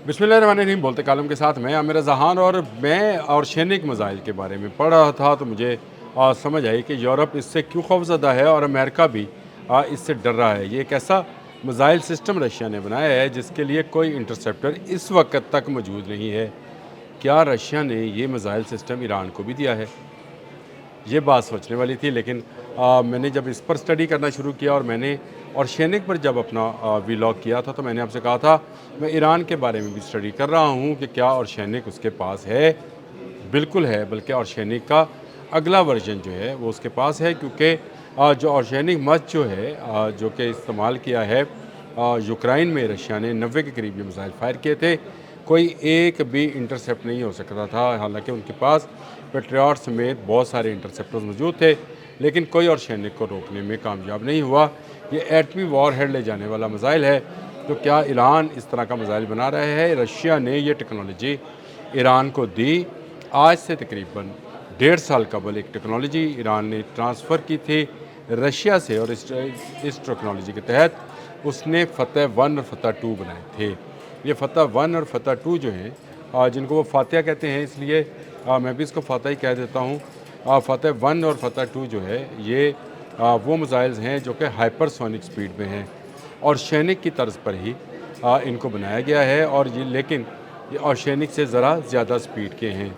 बिस्मिल्लाहिर्रहमानिर्रहीम। बोलते कालम के साथ मैं आमिर जहान और मैं आर्सेनिक मिसाइल के बारे में पढ़ रहा था तो मुझे समझ आई कि यूरोप इससे क्यों खौफज़दा है और अमेरिका भी इससे डर रहा है। ये एक ऐसा मिसाइल सिस्टम रशिया ने बनाया है जिसके लिए कोई इंटरसेप्टर इस वक्त तक मौजूद नहीं है। क्या रशिया ने ये मिसाइल सिस्टम ईरान को भी दिया है? ये बात सोचने वाली थी, लेकिन मैंने जब इस पर स्टडी करना शुरू किया और मैंने ऑर्शेनिक पर जब अपना वीलॉग किया था तो मैंने आपसे कहा था मैं ईरान के बारे में भी स्टडी कर रहा हूँ कि क्या ऑर्शेनिक उसके पास है। बिल्कुल है, बल्कि ऑर्शेनिक का अगला वर्जन जो है वो उसके पास है, क्योंकि जो ऑर्शेनिक मस्त जो है जो कि इस्तेमाल किया है यूक्रेन में रशिया ने 90 के करीब ये मिसाइल फायर किए थे। कोई एक भी इंटरसेप्ट नहीं हो सकता था, हालांकि उनके पास पेट्रियट समेत बहुत सारे इंटरसेप्टर्स मौजूद थे, लेकिन कोई ऑर्शेनिक को रोकने में कामयाब नहीं हुआ। ये एटमी वॉर हेड ले जाने वाला मिसाइल है। तो क्या ईरान इस तरह का मिसाइल बना रहा है? रशिया ने ये टेक्नोलॉजी ईरान को दी। आज से तकरीबन 1.5 साल कबल एक टेक्नोलॉजी ईरान ने ट्रांसफ़र की थी रशिया से, और इस टेक्नोलॉजी के तहत उसने फतह 1 और फतह 2 बनाए थे। ये फतह 1 और फतह 2 जो हैं जिनको वो फातिहा कहते हैं, इसलिए मैं भी इसको फातह ही कह देता हूँ। फतह 1 और फतह 2 जो है ये वो मिसाइल्स हैं जो कि हाइपरसोनिक स्पीड में हैं और सैनिक की तर्ज पर ही इनको बनाया गया है। और ये लेकिन ये ऑर्शेनिक से ज़रा ज़्यादा स्पीड के हैं।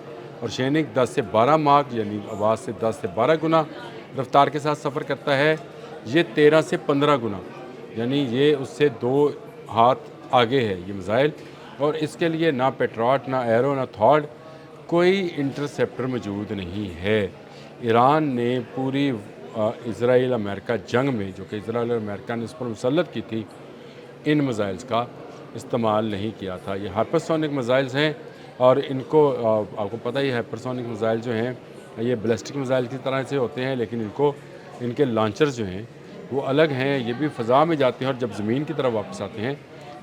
ऑर्शेनिक 10 से 12 मार्क यानी आवाज़ से 10 से 12 गुना रफ्तार के साथ सफ़र करता है। ये 13 से 15 गुना यानी ये उससे 2 हाथ आगे है ये मिसाइल। और इसके लिए ना पेट्रॉट, ना एरो, ना थॉड, कोई इंटरसेप्टर मौजूद नहीं है। ईरान ने पूरी इसराइल अमेरिका जंग में, जो कि इसराइल और अमेरिका ने इस पर मुसल्लत की थी, इन मिसाइल्स का इस्तेमाल नहीं किया था। ये हाइपरसोनिक मिसाइल्स हैं और इनको आपको पता ही है हाइपरसोनिक मिसाइल जो हैं ये बैलिस्टिक मिसाइल की तरह से होते हैं, लेकिन इनके लॉन्चर्स जो हैं वो अलग हैं। ये भी फ़ज़ा में जाते हैं और जब ज़मीन की तरफ वापस आते हैं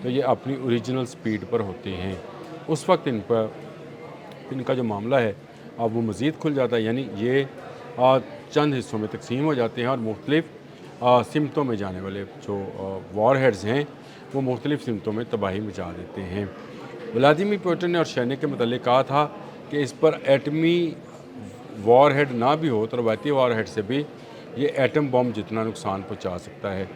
तो ये अपनी ओरिजिनल स्पीड पर होते हैं। उस वक्त इनका जो मामला है अब वो मज़ीद खुल जाता है, यानी ये चंद हिस्सों में तकसीम हो जाते हैं और मुख्तलिफ़ सिमतों में जाने वाले जो वॉर हेड्स हैं वो मुख्तलिफ़ सिमतों में तबाही मचा देते हैं। व्लादिमीर पुतिन ने और सैनिक के मतलब कहा था कि इस पर एटमी वॉर हेड ना भी हो तो रवायती वॉर हेड से भी ये एटम बम जितना नुकसान पहुंचा सकता है।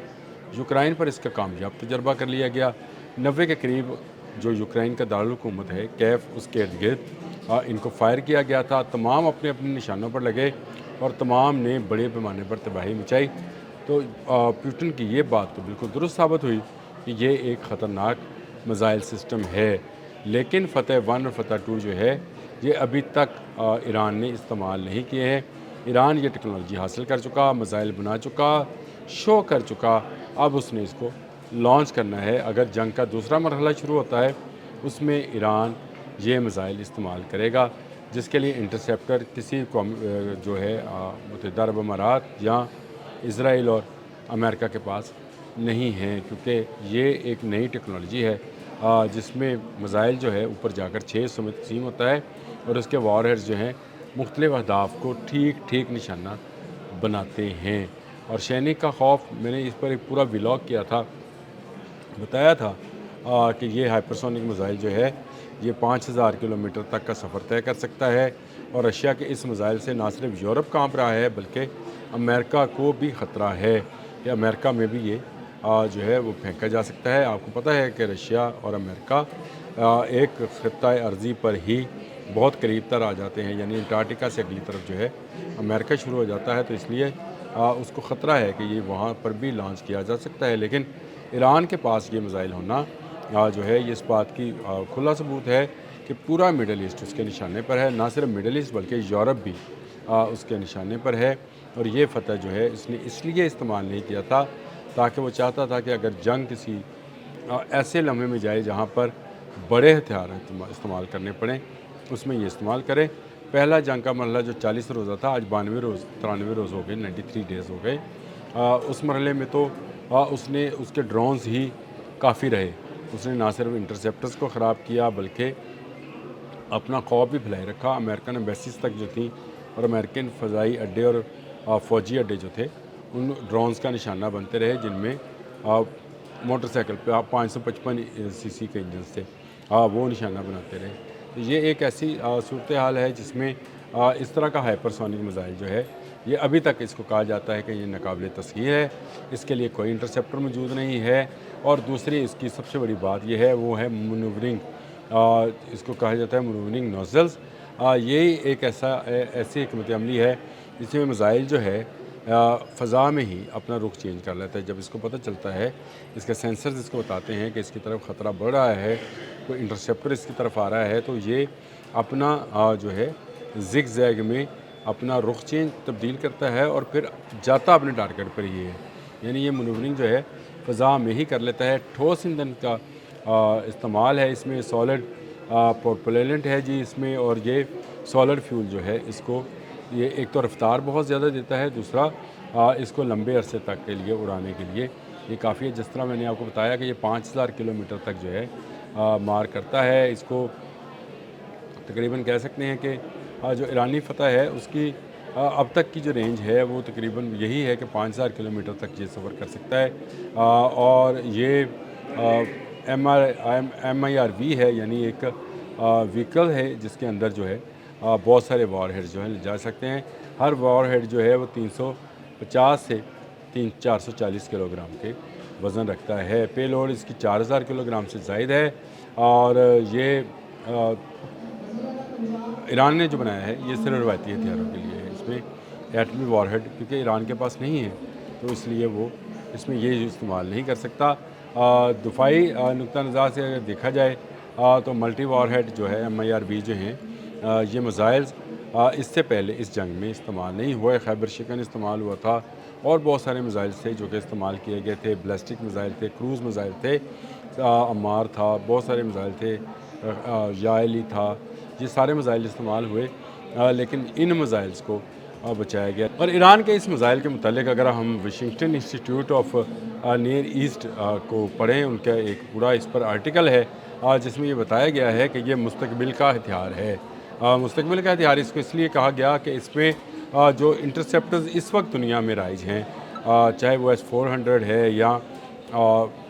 यूक्रेन पर इसका कामयाब तजर्बा कर लिया गया। 90 के करीब जो यूक्रेन का दारुल हुकूमत है कैफ, उसके इर्द गिर्द इनको फायर किया गया था। तमाम अपने अपने निशानों पर लगे और तमाम ने बड़े पैमाने पर तबाही मचाई। तो पुतिन की ये बात तो बिल्कुल दुरुस्त साबित हुई कि ये एक ख़तरनाक मिसाइल सिस्टम है, लेकिन फतह 1 और फतह 2 जो है ये अभी तक ईरान ने इस्तेमाल नहीं किए हैं। ईरान ये टेक्नोलॉजी हासिल कर चुका, मिसाइल बना चुका, शो कर चुका, अब उसने इसको लॉन्च करना है। अगर जंग का दूसरा मरहला शुरू होता है उसमें ईरान ये मिसाइल इस्तेमाल करेगा, जिसके लिए इंटरसेप्टर किसी जो है मुत्तहिदा अरब अमारात या इसराइल और अमेरिका के पास नहीं है, क्योंकि ये एक नई टेक्नोलॉजी है जिसमें मिसाइल जो है ऊपर जाकर 6 हिस्सों में तकसीम होता है और उसके वॉरहेड्स जो हैं मुख्तलिफ़ अहदाफ को ठीक ठीक निशाना बनाते हैं। और सैनिक का खौफ, मैंने इस पर एक पूरा व्लॉग किया था, बताया था कि ये हाइपरसोनिक मिसाइल जो है ये 5000 किलोमीटर तक का सफ़र तय कर सकता है। और रशिया के इस मिसाइल से ना सिर्फ यूरोप कांप रहा है बल्कि अमेरिका को भी ख़तरा है कि अमेरिका में भी ये जो है वो फेंका जा सकता है। आपको पता है कि रशिया और अमेरिका एक ख़ित्ता अर्ज़ी पर ही बहुत करीब तर आ जाते हैं, यानी अंटार्कटिका से अगली तरफ जो है अमेरिका शुरू हो जाता है। तो इसलिए उसको ख़तरा है कि ये वहाँ पर भी लॉन्च किया जा सकता है। लेकिन ईरान के पास ये मिसाइल होना जो है ये इस बात की खुला सबूत है कि पूरा मिडल ईस्ट उसके निशाने पर है। ना सिर्फ मिडल ईस्ट बल्कि यूरोप भी उसके निशाने पर है। और ये फ़तह जो है इसने इसलिए इस्तेमाल नहीं किया था ताकि वो चाहता था कि अगर जंग किसी ऐसे लम्हे में जाए जहाँ पर बड़े हथियार इस्तेमाल करने पड़ें, उसमें ये इस्तेमाल करें। पहला जंग का मरहला जो 40 रोज़ा था आज 92 रोज़ 93 रोज़ हो गए, 93 डेज़ हो गए। उस मरहले में तो उसने उसके ड्रोन्स ही काफ़ी रहे। उसने ना सिर्फ इंटरसेप्टर्स को ख़राब किया बल्कि अपना खौफ भी फैलाए रखा। अमेरिकन एम्बेसीज तक जो थी और अमेरिकन फ़ज़ाई अड्डे और फ़ौजी अड्डे जो थे उन ड्रोन्स का निशाना बनते रहे, जिनमें मोटरसाइकिल पे 555 सीसी के इंजन थे। वो निशाना बनाते रहे। तो ये एक ऐसी सूरत हाल है जिसमें इस तरह का हाइपरसोनिक मिसाइल जो है, ये अभी तक इसको कहा जाता है कि ये नाकाबिले तस्खीर है, इसके लिए कोई इंटरसेप्टर मौजूद नहीं है। और दूसरी इसकी सबसे बड़ी बात ये है, वो है मनूवरिंग, इसको कहा जाता है मनूवरिंग नोज़ल्स। ये एक ऐसी हिकमत अमली है जिसमें मिसाइल जो है फ़ज़ा में ही अपना रुख चेंज कर लेता है। जब इसको पता चलता है, इसके सेंसर्स इसको बताते हैं कि इसकी तरफ ख़तरा बढ़ रहा है, कोई इंटरसेप्टर इसकी तरफ आ रहा है, तो ये अपना जो है ज़िग ज़ैग में अपना रुख चेंज तब्दील करता है और फिर जाता अपने टारगेट पर ही है। यानी ये मनूवरिंग जो है फ़ज़ा में ही कर लेता है। ठोस ईंधन का इस्तेमाल है इसमें, सॉलिड प्रोपेलेंट है जी इसमें, और ये सॉलिड फ्यूल जो है इसको, ये एक तो रफ्तार बहुत ज़्यादा देता है, दूसरा इसको लंबे अरसे तक के लिए उड़ाने के लिए ये काफ़ी है। जिस तरह मैंने आपको बताया कि ये 5000 किलोमीटर तक जो है मार करता है। इसको तकरीबन कह सकते हैं कि जो ईरानी फ़तह है उसकी अब तक की जो रेंज है वो तकरीबन यही है कि 5000 किलोमीटर तक ये सफ़र कर सकता है। और ये MIRV है, यानी एक व्हीकल है जिसके अंदर जो है बहुत सारे वॉर हेड जो हैं ले जा सकते हैं। हर वॉर हेड जो है वो 350 से 440 किलोग्राम के वज़न रखता है। पे लोड इसकी 4000 किलोग्राम से ज़ायद है। और ये ईरान ने जो बनाया है ये सिर्फ रवायती हथियारों के लिए है। इसमें एटमी वॉरहेड क्योंकि ईरान के पास नहीं है, तो इसलिए वो इसमें ये इस्तेमाल नहीं कर सकता। दफाई नुक्ता नज़र से अगर देखा जाए तो मल्टी वॉरहेड जो है MIRV जो हैं, ये मिसाइल्स इससे पहले इस जंग में इस्तेमाल नहीं हुए। खैबर शिकन इस्तेमाल हुआ था और बहुत सारे मिसाइल्स थे जो कि इस्तेमाल किए गए थे। बैलिस्टिक मिसाइल थे, क्रूज़ मिसाइल थे, अमार था, बहुत सारे मिसाइल थे, याली था, ये सारे मिसाइल इस्तेमाल हुए। लेकिन इन मिसाइल्स को बचाया गया। और ईरान के इस मिसाइल के मुतालिक अगर हम Washington institute of near east को पढ़ें, उनका एक पूरा इस पर आर्टिकल है जिसमें ये बताया गया है कि ये मुस्तकबिल का हथियार है। मुस्तकबिल का हथियार इसको इसलिए कहा गया कि इसमें जो इंटरसेप्टर्स इस वक्त दुनिया में राइज हैं, चाहे वो S-400 है या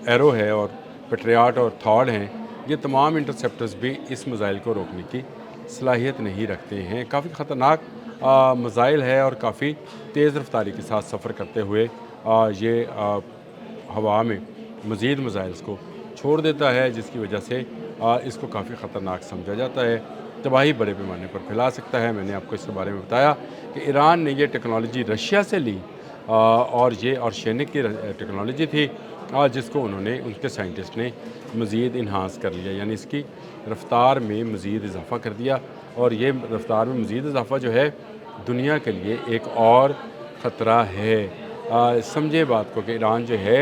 एरो है और पेट्रियाट और थॉड हैं, ये तमाम इंटरसेप्टर्स भी इस मिसाइल को रोकने की सलाहियत नहीं रखते हैं। काफ़ी ख़तरनाक मिसाइल है और काफ़ी तेज़ रफ्तारी के साथ सफ़र करते हुए ये हवा में मज़ीद मिसाइल्स को छोड़ देता है, जिसकी वजह से इसको काफ़ी ख़तरनाक समझा जाता है। तबाही बड़े पैमाने पर फैला सकता है। मैंने आपको इसके बारे में बताया कि ईरान ने ये टेक्नोलॉजी रशिया से ली और ये आर्सेनिक की टेक्नोलॉजी थी जिसको उन्होंने, उनके साइंटिस्ट ने मज़ीद इन्हांस कर लिया, यानी इसकी रफ़्तार में मज़ीद इजाफ़ा कर दिया। और ये रफ़्तार में मज़ीद इजाफ़ा जो है दुनिया के लिए एक और ख़तरा है। समझे बात को कि ईरान जो है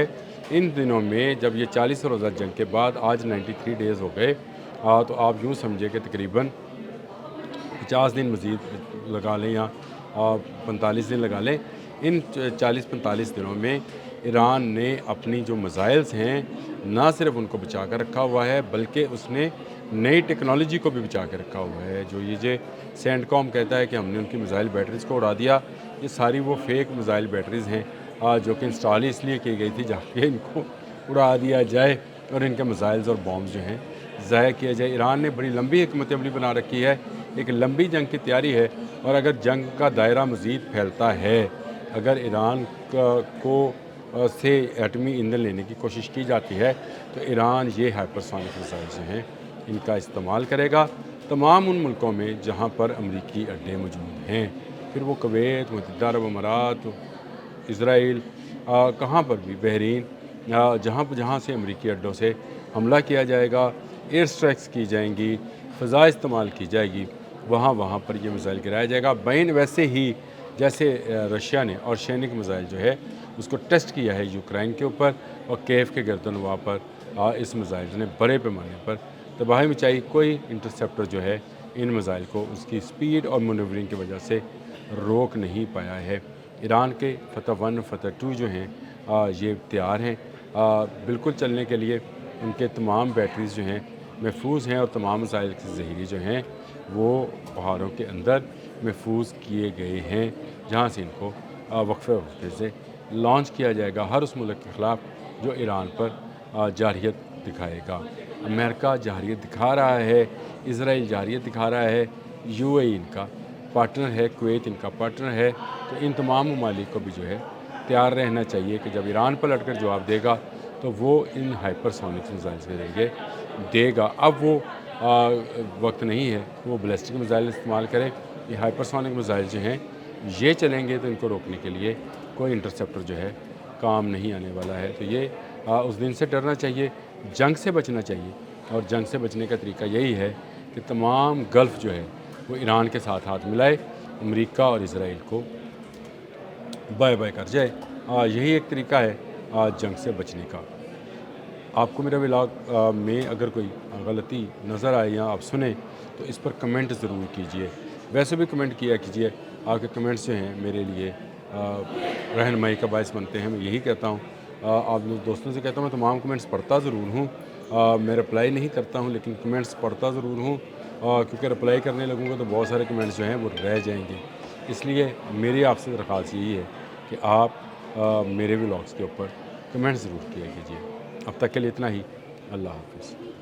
इन दिनों में, जब ये 40 रोज़ा जंग के बाद आज 93 डेज़ हो गए, तो आप यूँ समझे कि तकरीबन 50 दिन मज़ीद लगा लें या 45 दिन लगा लें। इन 40-45 दिनों में ईरान ने अपनी जो मिसाइल्स हैं ना सिर्फ उनको बचा कर रखा हुआ है, बल्कि उसने नई टेक्नोलॉजी को भी बचा कर रखा हुआ है। जो ये जो सेंडकॉम कहता है कि हमने उनकी मिसाइल बैटरीज़ को उड़ा दिया, ये सारी वो फेक मिसाइल बैटरीज़ हैं जो कि इंस्टॉल ही इसलिए की गई थी जाके इनको उड़ा दिया जाए और इनके मिसाइल्स और बॉम्ब जो हैं ज़ाया किया जाए। ईरान ने बड़ी लंबी हिकमत अमली बना रखी है, एक लंबी जंग की तैयारी है। और अगर जंग का दायरा मज़ीद फैलता है, अगर ईरान से एटमी ईंधन लेने की कोशिश की जाती है, तो ईरान ये हाइपरसोनिक मिसाइल जो हैं इनका इस्तेमाल करेगा तमाम उन मुल्कों में जहाँ पर अमरीकी अड्डे मौजूद हैं। फिर वो कुवैत, मुत्तहिदा अरब अमारात, इसराइल, कहाँ पर भी, बहरीन, जहाँ से अमरीकी अड्डों से हमला किया जाएगा, एयर स्ट्राइक्स की जाएंगी, फ़ज़ा इस्तेमाल की जाएगी, वहाँ पर ये मिसाइल गिराया जाएगा। बैन वैसे ही जैसे रशिया ने और सैनिक मिसाइल जो है उसको टेस्ट किया है यूक्रेन के ऊपर, और केव के गर्दनवा पर इस मिसाइल ने बड़े पैमाने पर तबाही मचाई। कोई इंटरसेप्टर जो है इन मिसाइल को उसकी स्पीड और मनूवरिंग की वजह से रोक नहीं पाया है। ईरान के फतह 1, फतह 2 जो हैं ये तैयार हैं बिल्कुल चलने के लिए। उनके तमाम बैटरीज़ जो हैं महफूज हैं और तमाम मिसाइल के ज़ख़ीरे जो हैं वो पहाड़ों के अंदर महफूज किए गए हैं, जहाँ से इनको वक्फे से लॉन्च किया जाएगा हर उस मुल्क के ख़िलाफ़ जो ईरान पर जारहियत दिखाएगा। امریکہ جارحیت دکھا رہا ہے، اسرائیل جارحیت دکھا رہا ہے، UAE ان کا پارٹنر ہے، کویت ان کا پارٹنر ہے، تو ان تمام ممالک کو بھی جو ہے تیار رہنا چاہیے کہ جب ایران پلٹ کر جواب دے گا تو وہ ان ہائپر سونک میزائل کے ذریعے دے گا۔ اب وہ وقت نہیں ہے وہ بیلسٹک میزائل استعمال کرے، یہ ہائپر سونک میزائل جو ہیں یہ چلیں گے تو ان کو روکنے کے لیے کوئی انٹرسیپٹر جو ہے کام نہیں آنے والا ہے۔ تو یہ اس دن سے ڈرنا چاہیے، جنگ سے بچنا چاہیے، اور جنگ سے بچنے کا طریقہ یہی ہے کہ تمام گلف جو ہے وہ ایران کے ساتھ ہاتھ ملائے، امریکہ اور اسرائیل کو بائے بائے کر جائے۔ یہی ایک طریقہ ہے جنگ سے بچنے کا۔ آپ کو میرا ولاگ میں اگر کوئی غلطی نظر آئے یا آپ سنیں تو اس پر کمنٹ ضرور کیجئے، ویسے بھی کمنٹ کیا کیجئے، آپ کے کمنٹس جو ہیں میرے لیے رہنمائی کا باعث بنتے ہیں، میں یہی کہتا ہوں۔ آپ دوستوں سے کہتا ہوں میں تمام کمنٹس پڑھتا ضرور ہوں، میں رپلائی نہیں کرتا ہوں لیکن کمنٹس پڑھتا ضرور ہوں، کیونکہ رپلائی کرنے لگوں گا تو بہت سارے کمنٹس جو ہیں وہ رہ جائیں گے۔ اس لیے میری آپ سے درخواست یہی ہے کہ آپ میرے ولاگس کے اوپر کمنٹ ضرور کیا کیجیے۔ اب تک کے لیے اتنا ہی، اللہ حافظ۔